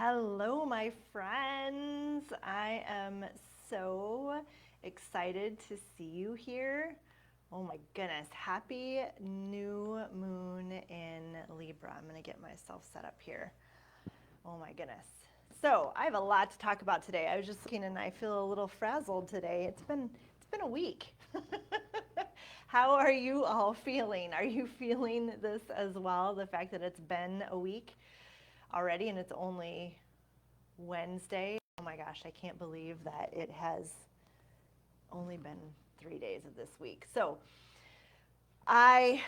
Hello, my friends. I am so excited to see you here. Oh my goodness. Happy new moon in Libra. I'm going to get myself set up here. Oh my goodness. So, I have a lot to talk about today. I was just looking and I feel a little frazzled today. It's been a week. How are you all feeling? Are you feeling this as well? The fact that it's been a week already and it's only Wednesday. Oh my gosh, I can't believe that it has only been 3 days of this week. So I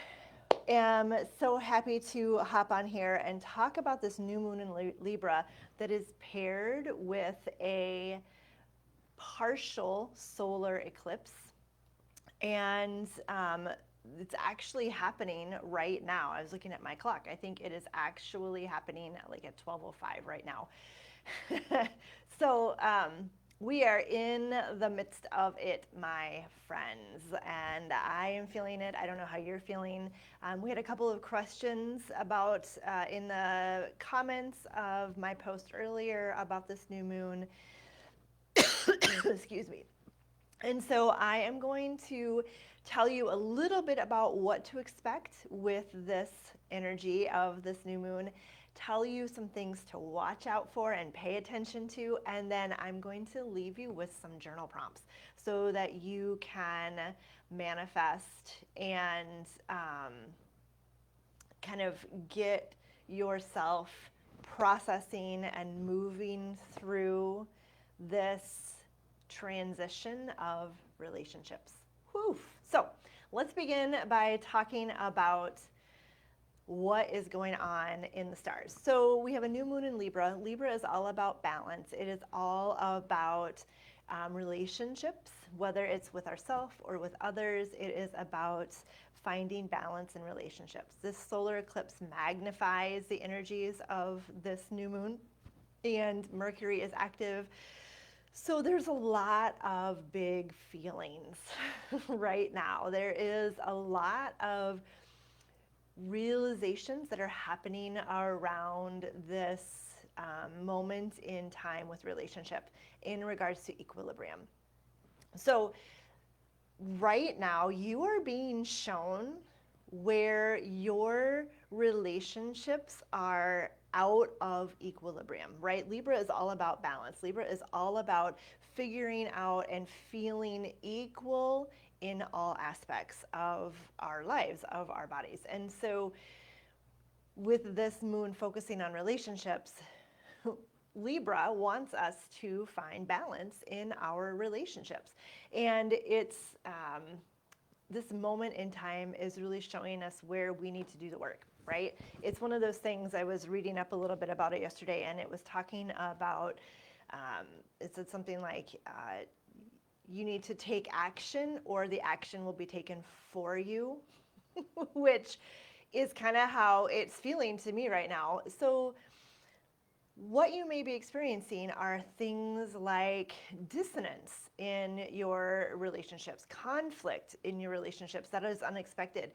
am so happy to hop on here and talk about this new moon in Libra that is paired with a partial solar eclipse. And it's actually happening right now. I was looking at my clock. I think it is actually happening at 12:05 right now. So we are in the midst of it, my friends, and I am feeling it. I don't know how you're feeling. We had a couple of questions about in the comments of my post earlier about this new moon. Excuse me. And so I am going to tell you a little bit about what to expect with this energy of this new moon, tell you some things to watch out for and pay attention to, and then I'm going to leave you with some journal prompts so that you can manifest and kind of get yourself processing and moving through this transition of relationships. Whew. So let's begin by talking about what is going on in the stars. So we have a new moon in Libra. Libra is all about balance. It is all about relationships, whether it's with ourselves or with others. It is about finding balance in relationships. This solar eclipse magnifies the energies of this new moon, and Mercury is active. So there's a lot of big feelings right now. There is a lot of realizations that are happening around this moment in time with relationship in regards to equilibrium. So right now you are being shown where your relationships are out of equilibrium, right? Libra is all about balance. Libra is all about figuring out and feeling equal in all aspects of our lives, of our bodies. And so with this moon focusing on relationships, Libra wants us to find balance in our relationships. And it's this moment in time is really showing us where we need to do the work, right? It's one of those things. I was reading up a little bit about it yesterday, and it was talking about, it said something like, you need to take action or the action will be taken for you, which is kind of how it's feeling to me right now. So what you may be experiencing are things like dissonance in your relationships, conflict in your relationships that is unexpected,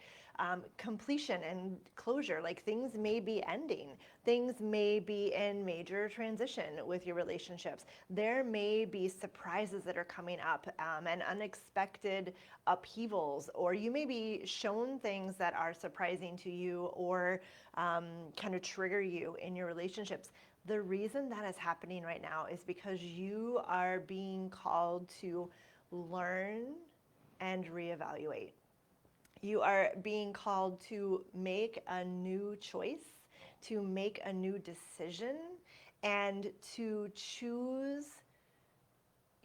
completion and closure, like things may be ending, things may be in major transition with your relationships. There may be surprises that are coming up and unexpected upheavals, or you may be shown things that are surprising to you or kind of trigger you in your relationships. The reason that is happening right now is because you are being called to learn and reevaluate. You are being called to make a new choice, to make a new decision, and to choose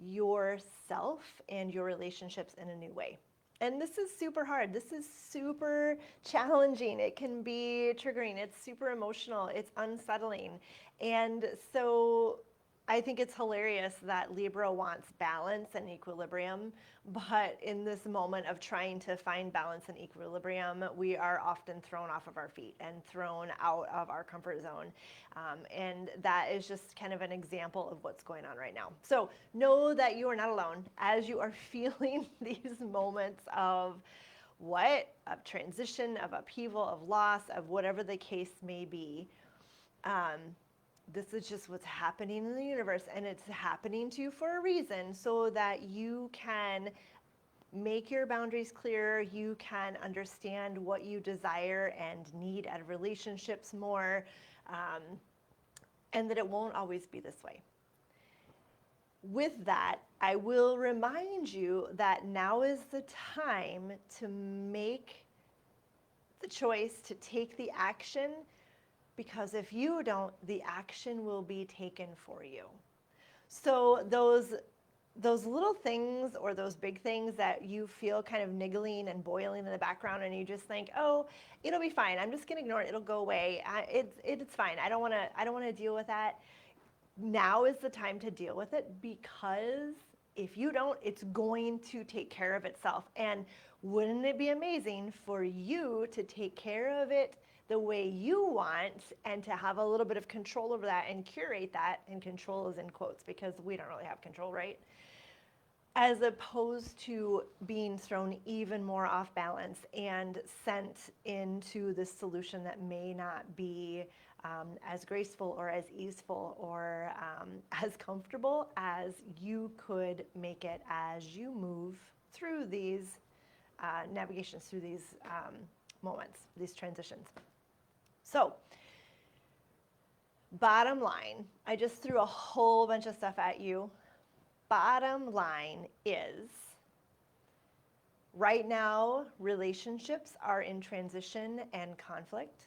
yourself and your relationships in a new way. And this is super hard. This is super challenging. It can be triggering. It's super emotional. It's unsettling. And so I think it's hilarious that Libra wants balance and equilibrium, but in this moment of trying to find balance and equilibrium, we are often thrown off of our feet and thrown out of our comfort zone. And that is just kind of an example of what's going on right now. So know that you are not alone as you are feeling these moments of of transition, of upheaval, of loss, of whatever the case may be. This is just what's happening in the universe, and it's happening to you for a reason, so that you can make your boundaries clear, you can understand what you desire and need out of relationships more, and that it won't always be this way. With that, I will remind you that now is the time to make the choice to take the action, because if you don't, the action will be taken for you. So those little things, or those big things that you feel kind of niggling and boiling in the background, and you just think, oh, it'll be fine, I'm just gonna ignore it, it'll go away, it's fine, I don't wanna deal with that. Now is the time to deal with it, because if you don't, it's going to take care of itself. And wouldn't it be amazing for you to take care of it the way you want, and to have a little bit of control over that and curate that? And control is in quotes, because we don't really have control, right? As opposed to being thrown even more off balance and sent into this solution that may not be as graceful or as easeful or as comfortable as you could make it as you move through these navigations, through these moments, these transitions. So, bottom line, I just threw a whole bunch of stuff at you. Bottom line is, right now, relationships are in transition and conflict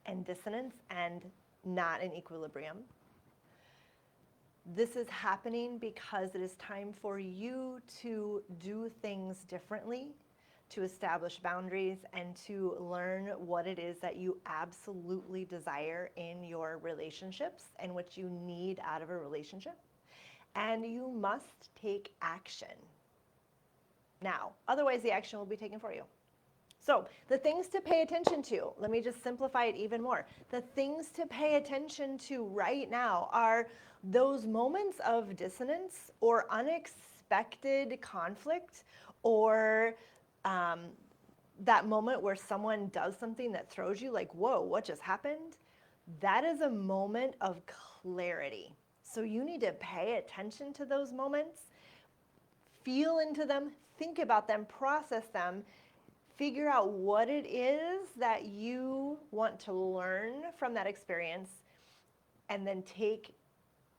and dissonance and not in equilibrium. This is happening because it is time for you to do things differently, to establish boundaries, and to learn what it is that you absolutely desire in your relationships and what you need out of a relationship. And you must take action now. Otherwise, the action will be taken for you. So the things to pay attention to, let me just simplify it even more. The things to pay attention to right now are those moments of dissonance or unexpected conflict, or that moment where someone does something that throws you like, whoa, what just happened? That is a moment of clarity. So you need to pay attention to those moments, feel into them, think about them, process them, figure out what it is that you want to learn from that experience, and then take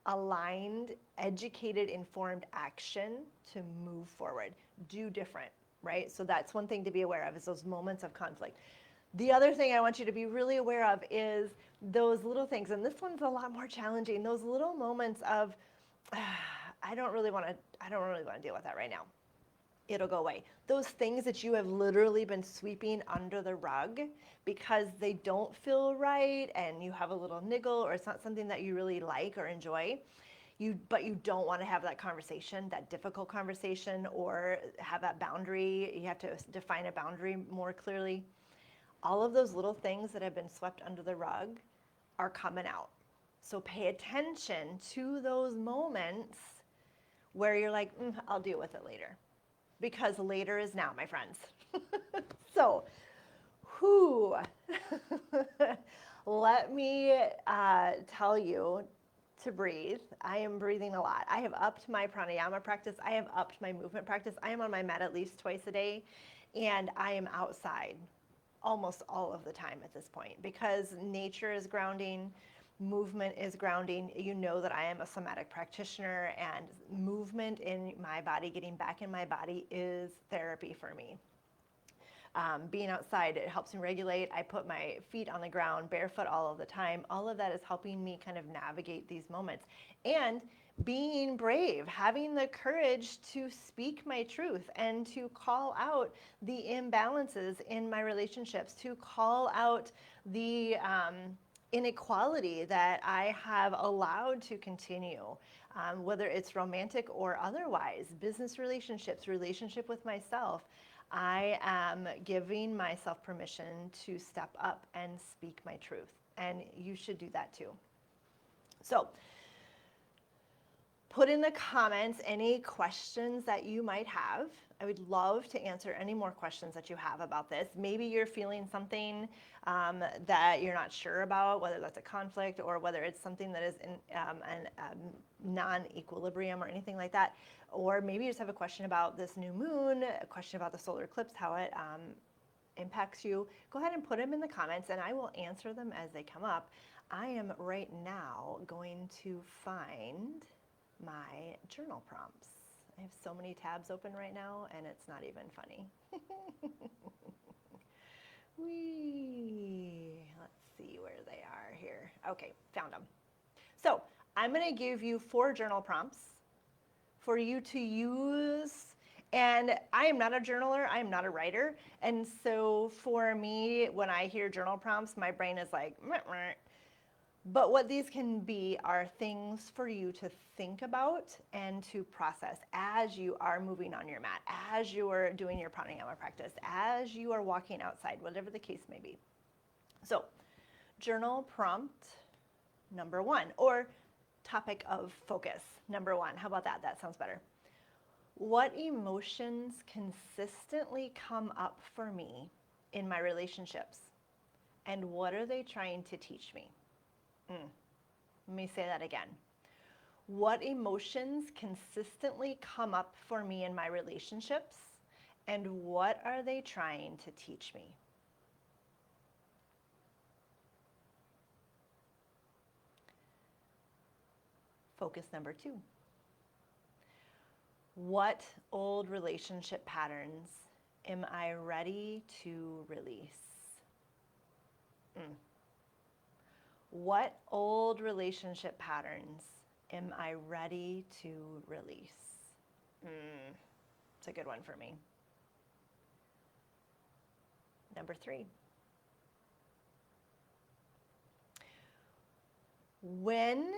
aligned, educated, informed action to move forward. Do different, right? So that's one thing to be aware of, is those moments of conflict. The other thing I want you to be really aware of is those little things, and this one's a lot more challenging, those little moments of, I don't really want to deal with that right now. It'll go away. Those things that you have literally been sweeping under the rug because they don't feel right, and you have a little niggle, or it's not something that you really like or enjoy, but you don't want to have that conversation, that difficult conversation, or have that boundary. You have to define a boundary more clearly. All of those little things that have been swept under the rug are coming out. So pay attention to those moments where you're like, I'll deal with it later. Because later is now, my friends. So, let me tell you to breathe. I am breathing a lot. I have upped my pranayama practice. I have upped my movement practice. I am on my mat at least twice a day, and I am outside almost all of the time at this point, because nature is grounding, movement is grounding. You know that I am a somatic practitioner, and movement in my body, getting back in my body, is therapy for me. Being outside, it helps me regulate. I put my feet on the ground barefoot all of the time. All of that is helping me kind of navigate these moments. And being brave, having the courage to speak my truth and to call out the imbalances in my relationships, to call out the inequality that I have allowed to continue, whether it's romantic or otherwise, business relationships, relationship with myself. I am giving myself permission to step up and speak my truth, and you should do that too. So, Put in the comments any questions that you might have. I would love to answer any more questions that you have about this. Maybe you're feeling something that you're not sure about, whether that's a conflict or whether it's something that is in non-equilibrium or anything like that. Or maybe you just have a question about this new moon, a question about the solar eclipse, how it impacts you. Go ahead and put them in the comments and I will answer them as they come up. I am right now going to find my journal prompts. I have so many tabs open right now and it's not even funny. Let's see where they are here. Okay, found them. So I'm going to give you 4 journal prompts for you to use. And I am not a journaler, I am not a writer. And so for me, when I hear journal prompts, my brain is like, meh, meh. But what these can be are things for you to think about and to process as you are moving on your mat, as you are doing your pranayama practice, as you are walking outside, whatever the case may be. So, journal prompt number 1, or topic of focus number 1. How about that? That sounds better. What emotions consistently come up for me in my relationships? And what are they trying to teach me? Let me say that again. What emotions consistently come up for me in my relationships, and what are they trying to teach me? Focus number 2. What old relationship patterns am I ready to release? What old relationship patterns am I ready to release? It's a good one for me. Number 3. When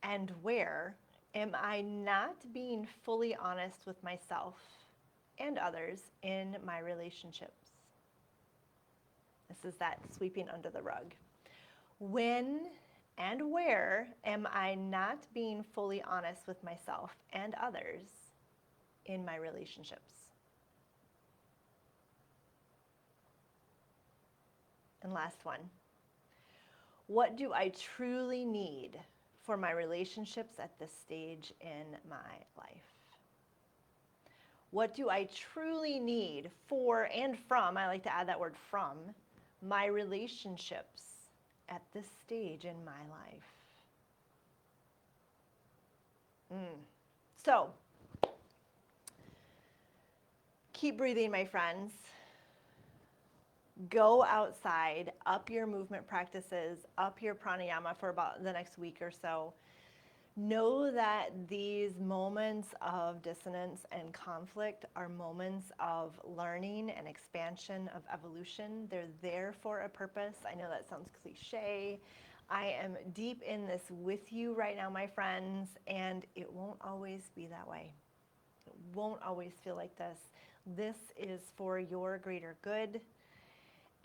and where am I not being fully honest with myself and others in my relationships? This is that sweeping under the rug. When and where am I not being fully honest with myself and others in my relationships? And last one. What do I truly need for my relationships at this stage in my life? What do I truly need for and from, I like to add that word from, my relationships at this stage in my life? So, keep breathing, my friends. Go outside, up your movement practices, up your pranayama for about the next week or so. Know that these moments of dissonance and conflict are moments of learning and expansion, of evolution. They're there for a purpose. I know that sounds cliche. I am deep in this with you right now, my friends, and it won't always be that way. It won't always feel like this. This is for your greater good,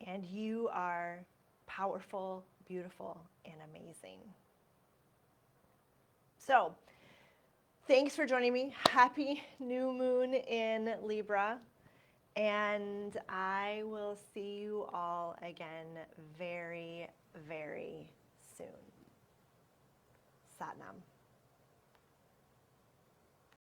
and you are powerful, beautiful, and amazing. So, thanks for joining me. Happy new moon in Libra. And I will see you all again very, very soon. Sat Nam.